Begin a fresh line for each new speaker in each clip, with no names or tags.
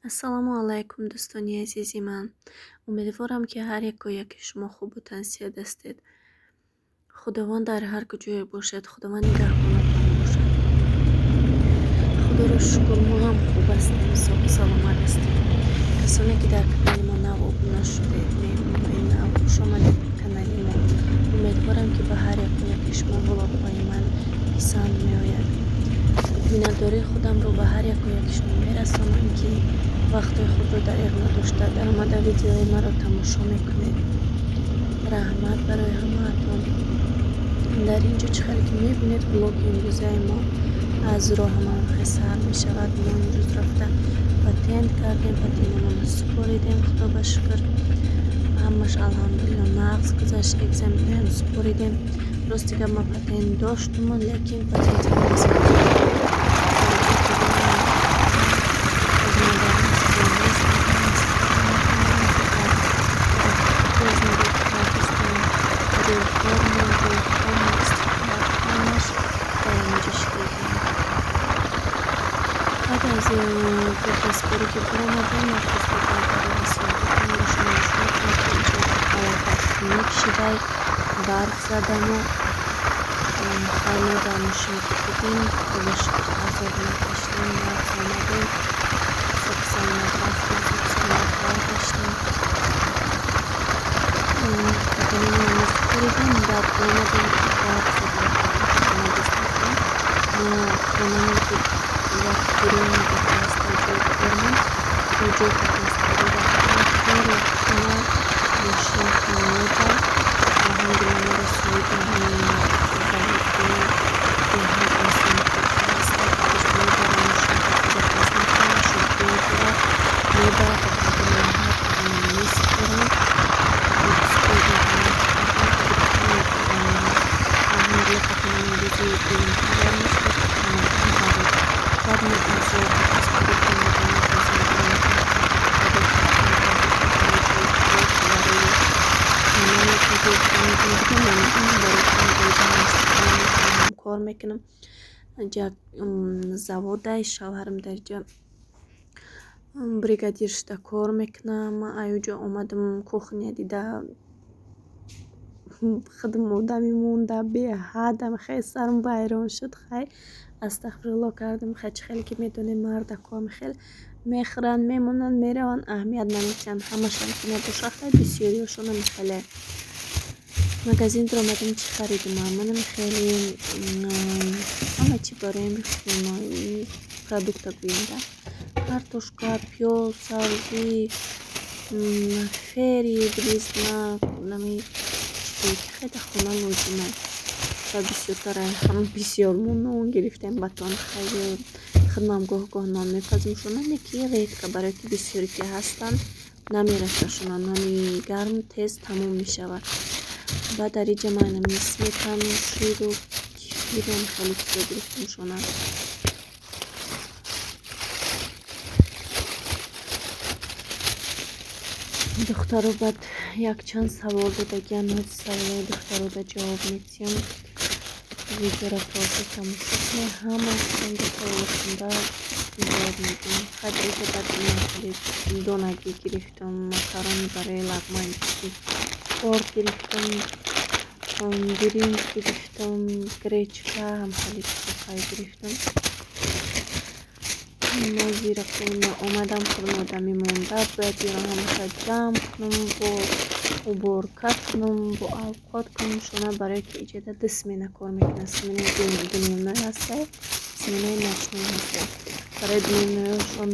ассалому алайкум, дӯстони азизи ман. Умедворам, ки ҳар яки шумо хубу тансият ҳастед. Худованд дар ҳар куҷое бошад. Худованд нигаҳбонатон бошад. Худоро шукр, мо ҳам хуб ҳастем, соҳи саломат ҳастем. Касоне ки дар канали мо нав обуна шудед, нав хуш омадед ба канали мо. Умедворам, ки ба ҳар яки шумо влогҳои ман писанд меояд. миннатдории худамро ба ҳар яки шумо мерасонам, ки вақтои худро дариғ надошта дар омада видеои маро тамошо мекунед. раҳмат барои ҳамаатон. дар ин ҷо чӣ хеле ки мебинед, блоги имрӯзаи мо аз роҳи мавқеъ мешавад. мо имрӯз рафта патент кардем, патентамонро супоридем, худо ба шукр, ҳамаш алҳамдулилло нағз гузашт, экзаменам супоридем. рости гап ман патент доштум, лекин патенти споре ки буромадем мекшидай барф задану хаймо дар мушинки будем, худо шукр азоб накаштем, барф омадем, соксалмат рафтем, соксалмат баргаштем. патентамонро супоридем, баъд омадем барф задем, мо хонамон ки вақт гирем мебаҳаста ҷой кормон, то ҷой патентсупорӣ рафтем, хеле хунар мошин меода, алҳамдулилло маро соҳиби ҳамин заводҳо деҳад осон кардааст. дӯстони бара мошинка худофарз мекунам, шукриё дора мебарад месупорам. алҳамдулилло патентамон рӯзи биринтар мешавад. кор мекунам. заводай шавҳарам дар ҷо бригадир шуда кор мекунам. аюҷо омадам кухня дида хидмотами монда беҳадам, хеле сарам вайрон шуд. хай астағфирулло кардам. хай чӣ хеле ки медонем мардакам хеле мехӯранд, мемонанд, мераванд, аҳамият намедиҳанд. ҳамашам ки набошад, хай бисёриашонам хеле. магазинро омадем, чӣ харидем? манам хеле ҳама чӣ барои продукта гӯем, картошка, пиёз, сабзӣ, фери, бризна, хеле хона лозима ва бисёртара ҳам бисёр мо нон гирифтем, батон хеле хидмам гоҳ нон мепазмушонам, ки редка, барое ки бисёре ки ҳастанд намерасашонанд, нони гарм тез тамом мешавад. баъд дар инҷа ман сметану ширу кефирам хеле чизо гирифтамушонам. духтаро баъд якчанд савол додагиян, ҳози саволҳои духтарода ҷавоб медиҳам. видеоро просо тамошо кунед, ҳама чунки саволотанда ҷавоб медиҳам. хадриҷа баъд донагӣ гирифтам, макарони барои лағман, ор гирифтам, биринҷ гирифтам, гречка, ҳам хеле чизохай гирифтам. зира омадам хурмодами монда, бояд иро ҳамаша ҷамъ кунам, бо уборка кунам, бо авқот кунам шона, барое ки иҷода ду смена кор мекунад. сменаи дунёной ҳастай, сменаи ночной ҳастай. барои дунёноишон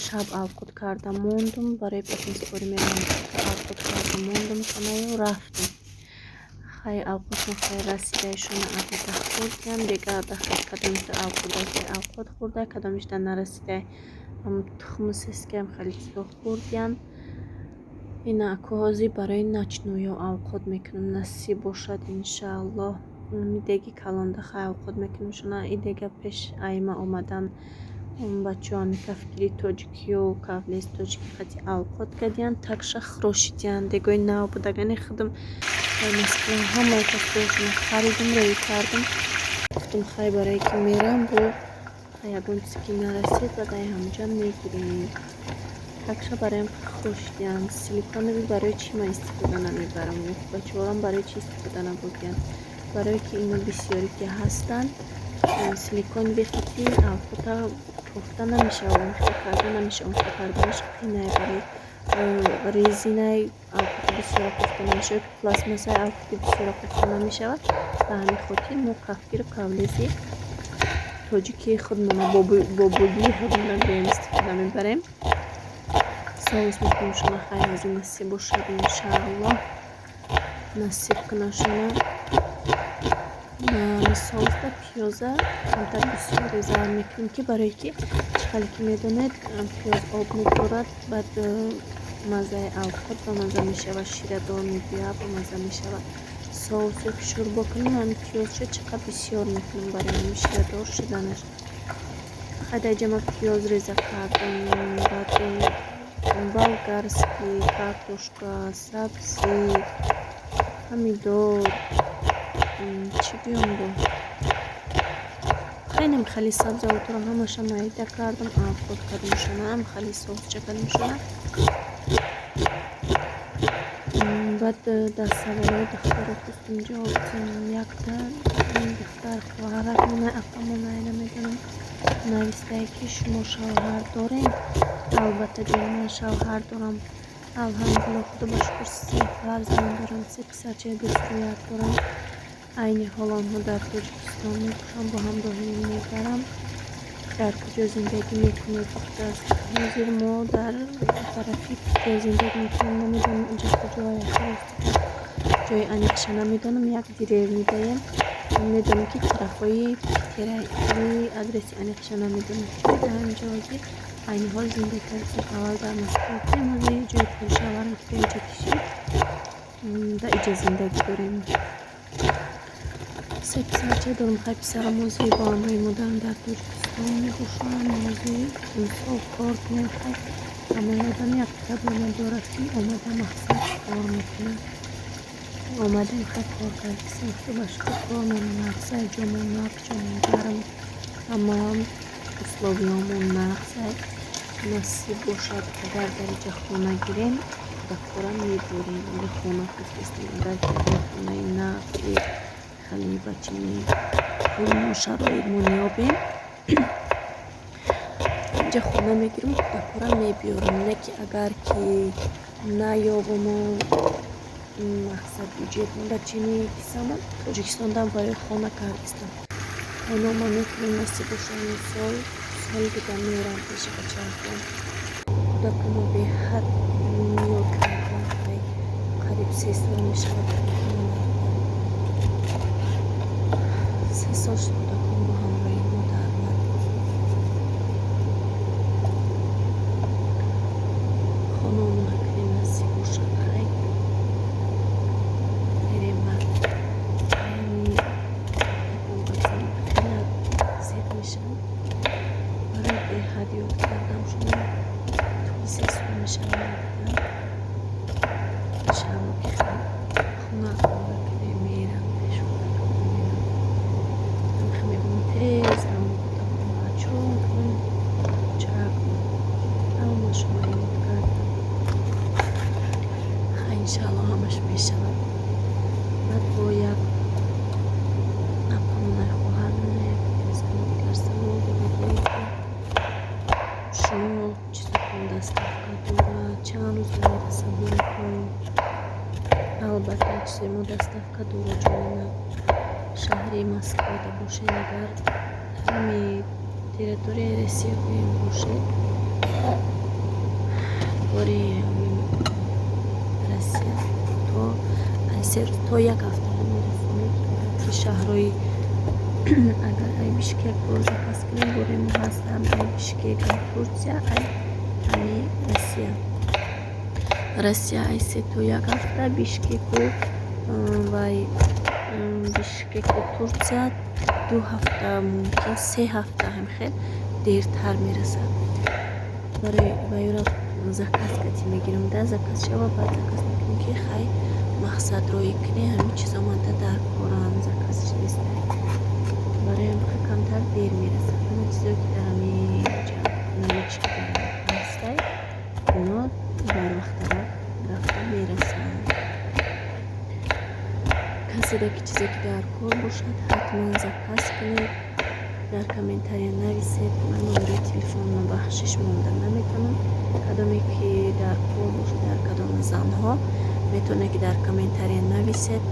шаб авқот карда мондум, барои патентсупорӣ меравам, авқот карда мондум хонаю рафтем. хай авқотно хай расидаишона албатта хӯрдем, дигар дахтар кадомишда авқот хӯрда, кадомишда нарасида тухму сескаам хеле чизо хӯрдям. ина кӯҳози барои ночную авқот мекунам, насиб бошад иншааллоҳ. идеги калонда хай авқот мекунам шуна. идега пеш айма омадан бачаҳони кафгири тоҷикию кавлес тоҷики хати авқот кардиян, такша хрошидиян, дегои нав будагани худам Москва ҳамаи кафгирошона харидам, рӯй кардам. гуфтам хай барое ки мерам, бо ягон чизе ки нарасед ба дай ҳамҷа мегирем. такша бароям хушдиан силиконови барои чӣ ман истифода намебарам, бачаҳорам барои чӣ истифода набурдианд. Барое ки ино бисёре ки ҳастанд силиконови хати алқота кофта намешавад, омехта карда намешавад, омехта карданаш қинаи барои резинаи алқота бисёра кофта намешавад, пластмассаи алқоти бисёра кофта намешавад. Ба ҳамин хотир мо кафгиру кавлези тоҷикии худмона бо будии худмона биём истифода мебарем. соус мекунем шуна хайр ҳозир насиб бошад иншааллоҳ, насиб кунад шуна. соуста пиёза камтар бисёр реза мекунем ки барое ки чихеле ки медонед пиёз об медорад, баъд маззаи алқот ба мазза мешавад, ширадор мебиёяд, ба мазза мешавад. соусё ки шӯрбо кунем ҳамин пиёзчо чиқар бисёр мекунем барои ҳамин ширадор шуданаш. хайдаҷама пиёз реза кардем, баъд болгарский, картошка, сабзӣ, помидор, чӣ биём бо хеле сабзавотро ҳамаша майда кардам, алқот кардам шуна, хеле соусча кардам шуна. баъд дар саволҳои духтаро хустум ҷавоб дидам. Якта духтар хоҳарак афамона намедонам навистае ки шумо шавҳар дорем. албатта ҷон ман шавҳар дорам, алҳамдулилла, худо ба шукр 3 фарзанд дорам, 3 писарчаи дӯстроят дорам. айни ҳол онҳо дар Тоҷикистон мекушам, бо ҳамроҳӣ мебарам. дар куҷо зиндагӣ мекунед духтар? ҳозир мо дар тарафи Питер зиндагӣ мекунем, намедонам инҷа куҷоае, ҷои аниқша намедонам. як дирев медаем, медонам ки тарафҳои Питера, вале адреси аниқша намедонам. дар инҷо ҳозир айни ҳол зиндагӣ кардем. аввал дар Москва будем, ҳозир ҷои пуршаварам ки ба инҷа кишид, ба инҷа зиндагӣ дорем. 3 писарча дорам. хай писарам ҳозир бо ҳамроҳи модарам дар Тоҷикистон мебошам. ҳозир инсоф кор кунем. хай ҳамаи одам як проблема дорад ки омада мақсад кор мекунад. омадем хай коргарди сахта ба шукр кор мекунем. нағзай ҷомон нақ, ҷомон гарм, ҳамаам условиёмон нағзай насиб бошад. агар дар инҷа хона гирем ба кора мебурем, ба хона фирфистем. агар ки хонаи нағзи хеле ба чини шароит мо меёбем, инҷа хона мегирем, ба кора мебиёрам. не ки агар ки наёбамо мақсад бюҷет ба чини кисамон Тоҷикистондан барои хона кардистам. хона ма метавонем насиб бошад сол дига мерам пеши бачаҳоям. кӯдакамо беҳад миёл кардам. қариб 3 сол мешавад 3 сол шуд кӯдакам бо ҳамроҳи модар ман. хонамона ки насиб бошад. хай берем ба хеле зеб мешавад. барои беҳад ёд кардам шумо туи 3 сол мешавад. иншаалло ки хай хона мерам пеш тез чун чак ҳама шумо ёд кардам. хай иншаалло ҳамаш мешавад. баъд бо як апамонаи хоҳар дигар савол додае ки шумо чизакон доставка дорад, чанд рӯз мерасад баротон? албатта чизе мо доставка дорад ҷони ман. шаҳри Москвада бошед, агар ҳами территорияи Россияи бошед, бори Россия то як ҳафта мерасонед. ки шаҳрои агар ай Бишкек бо заказ кунем борем ҳастам, ай Бишкек, ай Турсия, ай ҳами Россия ай се то як ҳафта. Бишкеку вай Бишкеку Турсия 2 ҳафта, мумкин 3 ҳафта ҳам хел дертар мерасад. барои вайро заказ кати мегирам, да заказ шава, баъд заказ мекунем ки хай мақсадроӣ кунӣ ҳамин чизо манда дар корам, заказ чизистай. бароям хай камтар дер мерасад. ҳама чизое ки дар ҳамин налички ҳастай касида ки чизе ки дар кор бошад ҳатман заказ кунед, дар комментария нависед. ман номерои телефонро бахшиш монда наметавонам. кадоме ки дар кор бошад, дар кадоме занҳо метавонед ки дар комментария нависед.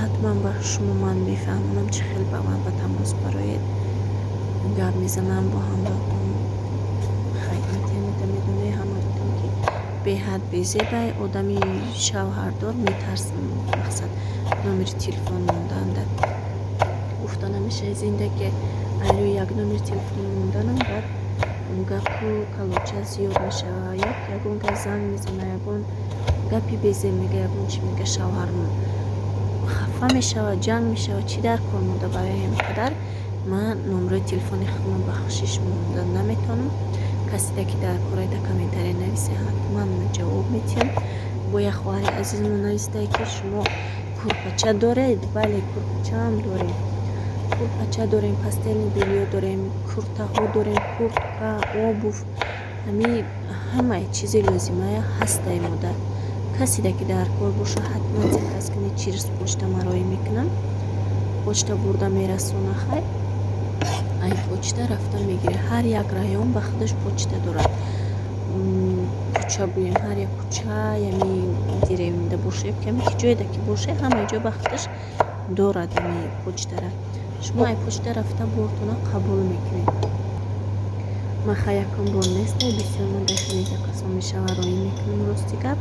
ҳатман ба шумо ман мефаҳмонам чӣ хел ба ман ба тамос бароед, гап мезанам бо ҳамроҳтон. медонед ҳаматон ки беҳад безебай одами шавҳардор метарсам мақсад номери телефон монданда. гуфта намешавад зиндаги айро як номери телефон монданам, баъд гапу калоча зиёд мешавад. ягон гап занг мезана, ягон гапи безеб мега, ягон чӣ мега, шавҳарм хафа мешавад, ҷанг мешавад. чӣ дар кор монда барои ҳамин қадар ман номерои телефони худро бахшиш монда наметавонам. касида ки дар кора дар комментария нависе, ҳатман ҷавоб медиҳам. бо як хоҳари азизмон нависдае ки шумо курпача доред? бале, курпачаам дорем. курпача дорем, пастелни бельё дорем, куртаҳо дорем, куртка, обув, ҳамаи чизи лозимая ҳастаи мода. касида ки дар кор боша ҳатман заказ кунед. через почта мароӣ мекунам, почта бурда мерасона. хай ай почта рафта мегире. ҳар як район ба худаш почта дорад. кӯча гӯем, ҳар як кӯча ями деревнда боша, каме ки ҷойда ки боша, ҳамаи ҷо ба худаш дорад ами почтара. шумо ай почта рафта бортона қабул мекунед. ман хай якон бор нест, бисёр ман дафинеда қасон мешава роӣ мекунам. рости гап,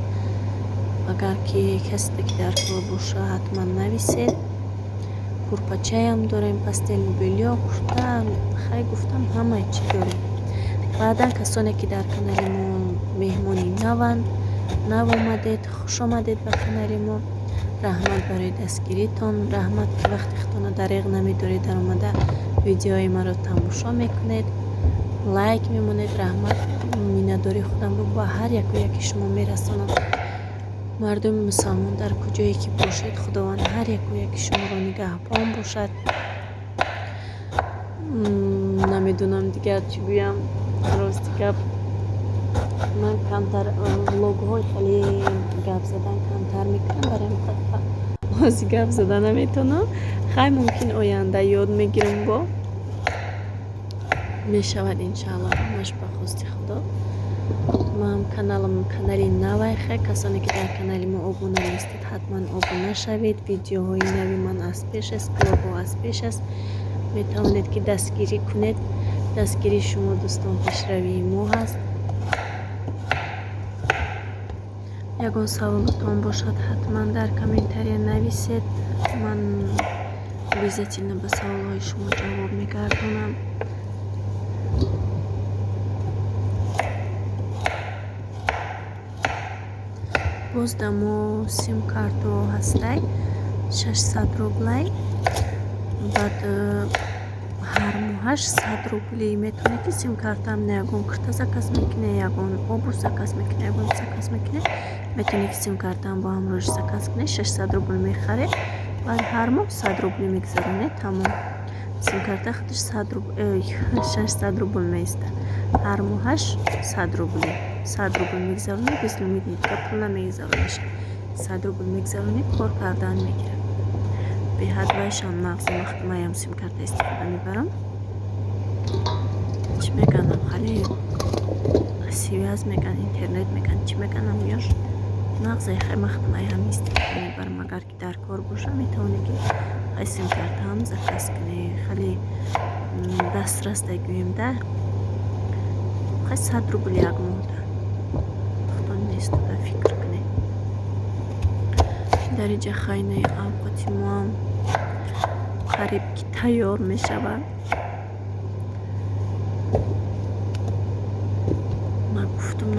агар ки касида ки дар кор боша ҳатман нависед. курпачаям дорем, пастелни бельё, курта, хай гуфтам ҳамаи чӣ дорем. баъдан касоне ки дар канали мо меҳмони нав омадед, хуш омадед ба канали мо. раҳмат барои дастгиритон, раҳмат ки вақти худтона дариғ намедоред дар омада видеои маро тамошо мекунед, лайк мемонед. раҳмат, миннатдории худам ба ҳар яку яки шумо мерасонам. мардуми мусалмон дар куҷое ки бошед, худованд ҳар яку яки шуморо нигаҳбон бошад. намедонам дигар чӣ гӯям. рости гап, ман камтар влогҳои хеле гап задан камтар мекунам, барои ҳамин қадр ози гап зада наметавонам. хай мумкин оянда ёд мегирам, бо мешавад иншааллоҳ, ҳамаш ба хости худо. ман канали навай. хай касоне ки дар канали мо обуна нестед, ҳатман обуна шавед. видеоҳои нави ман аз пеш аст, блогҳо аз пеш аст. метавонед ки дастгирӣ кунед. дастгирии шумо дӯстон пешравии мо ҳаст. ягон саволотон бошад ҳатман дар комментария нависед. ман обязательно ба саволҳои шумо ҷавоб мегардонам. боз дамо сим карто ҳастай 600 рублай. баъд ҳар моҳаш 100 рубли метавонед ки сим картам на ягон курта заказ мекунед, ягон обув заказ мекунед, ягон заказ мекунед. метавонед ки сим картам бо ҳамроҳиш заказ кунед. 600 рубл мехаред, баъд ҳар моҳ 100 рубли мегзаронед. тамом. сим карта худаш 600 рубл меиста. ҳар моҳаш 100 рубли. 100 рубл мегзаронед, без лимит нига пул намегзаронед. 100 рубл мегзаронед, кор кардан мегирад. беҳад вайшон мағзи махдумаям сим карта истифода мебарам. чӣ меганам, хали связ меган, интернет меган, чӣ меганам ёш мағзе хай махдумаям истифода мебарам. агар ки дар кор боша, метавонед ки хай сим картаам заказ кунед. хали дастрасда гӯем-да, хай 100 рубл як моҳда. худо нестода фикр кунед. дариҷа хайнаи авқати моам қариб ки тайёр мешавад.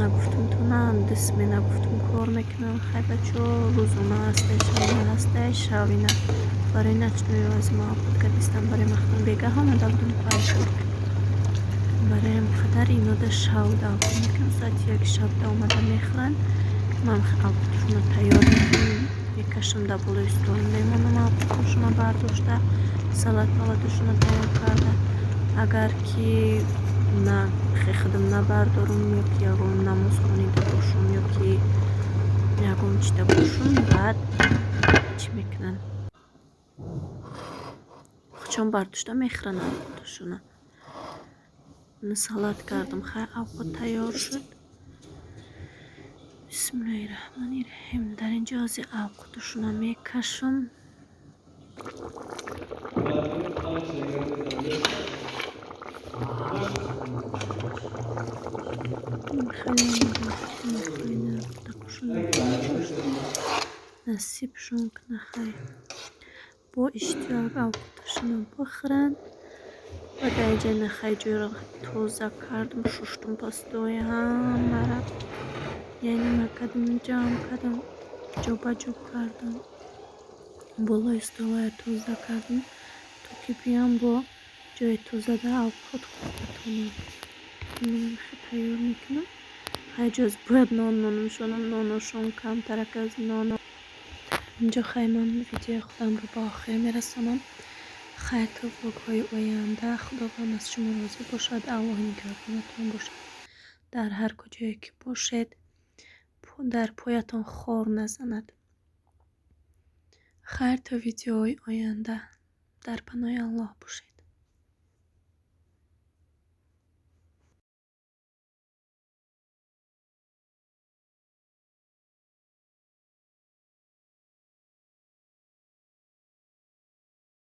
нагуфтум тунам дисме нагуфтум кор мекунам. хай бачо рӯзона ҳастай, шавина ҳастай, шавина барои начнӯи озма подкастам барои махтум бегаҳ омада будум пайшор. барои ҳам қадар инода шавда алқо мекунам. соати 1 шабда омада мехӯранд. ман алқоташона тайёр мекунам. мекашам да болои стол мемонам. алқоташона бардошта салат-палаташона тайёр карда. агар ки на худам набардорум, ёки ягон намоз хонида бошум, ёки ягон чида бошум, баъд чӣ мекунам, چون برداشتم میخرنم خودشونه. من سالاد کردم خیلی اوقات تیار شد. بسم الله الرحمن الرحیم. در اینجا از اوقاتشون میکشم. خیلی آماده نصیبشون کنه خیلی با اشتیاق اوقاتشون بخورن. و در اینجا نخی جوی را توزه کردم. ششتم پاستوی همه را یعنی ما کدم جمع کردم جوبا جوب کردم. بالای استوای توزه کردم تو که بیام با جای توزه در اوقات خود بتونم. من خیلی تیار میکنم. خیلی جز باید نانشونم. نانشون کمتر از نان. اینجا خیلی من ویدیو خودم رو با آخر میرسانم. خیلی تا ویدیوهای آینده خداوند از شما راضی باشد. الله نگهدارتون باشد. در هر کجایی که باشید در پایتان خار نزند. خیر تا ویدیوهای آینده در پناه الله باشید.